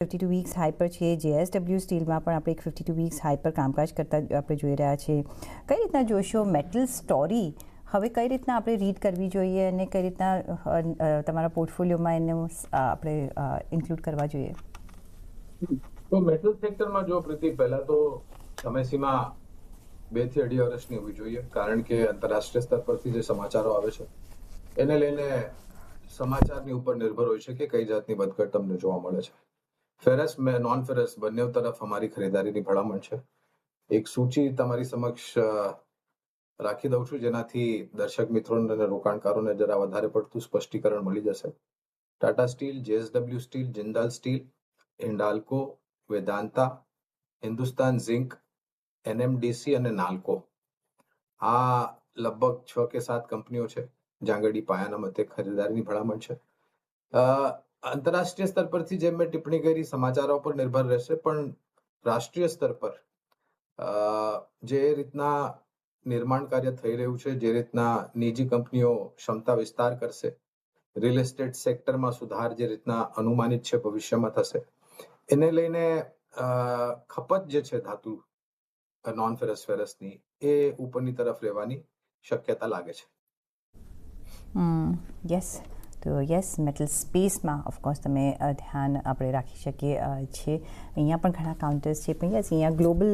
52 weeks high પર છીએ. JSW સ્ટીલમાં પણ આપણે એક 52 વીક્સ હાઈ પર કામકાજ કરતા આપણે જોઈ રહ્યા છીએ. કઈ રીતના જોશો મેટલ સ્ટોરી હવે કઈ રીતના આપણે રીડ કરવી જોઈએ અને કઈ રીતના તમારા પોર્ટફોલિયોમાં એને આપણે ઇન્ક્લુડ કરવા જોઈએ? તો મેટલ સેક્ટરમાં જો પ્રીતિ પહેલા તો સમયસીમા 2 થી 2.5 વર્ષની હોવી જોઈએ, કારણ કે આંતરરાષ્ટ્રીય સ્તર પરથી જે સમાચારો આવે છે એને લઈને સમાચારની ઉપર નિર્ભર હોય છે કે કઈ જાતની વધઘટ તમને જોવા મળે છે. ફેરસ નોન ફેરસ બંને તરફ અમારી ખરીદારીની ભલામણ છે. એક સૂચિ તમારી સમક્ષ રાખી દઉં છું, જેનાથી દર્શક મિત્રોને અને રોકાણકારોને જરા વધારે પડતું સ્પષ્ટીકરણ મળી જશે. Tata steel, JSW steel, Jindal steel, Hindalco, Vedanta, Hindustan zinc, NMDC અને નાલ્કો, આ લગભગ 6 કે 7 કંપનીઓ છે જ્યાં આગળ પાયાના મતે ખરીદારીની ભલામણ છે. આંતરરાષ્ટ્રીય સ્તર પરથી જેમ મેં ટિપ્પણી કરી સમાચારો પર નિર્ભર રહેશે, પણ રાષ્ટ્રીય સ્તર પર જે રીતના નિર્માણ કાર્ય થઈ રહ્યું છે, જે રીતના નિજી કંપનીઓ ક્ષમતા વિસ્તાર કરશે, રિયલ એસ્ટેટ સેક્ટરમાં સુધાર જે રીતના અનુમાનિત છે ભવિષ્યમાં થશે, એને લઈને ખપત જે છે ધાતુ નોન ફેરસ ફેરસની એ ઉપરની તરફ રહેવાની શક્યતા લાગે છે. યસ, તો યસ, મેટલ સ્પેસમાં ઓફકોર્સ તમે ધ્યાન આપણે રાખી શકીએ છીએ. અહીંયા પણ ઘણા કાઉન્ટર્સ છે, પણ યસ અહીંયા ગ્લોબલ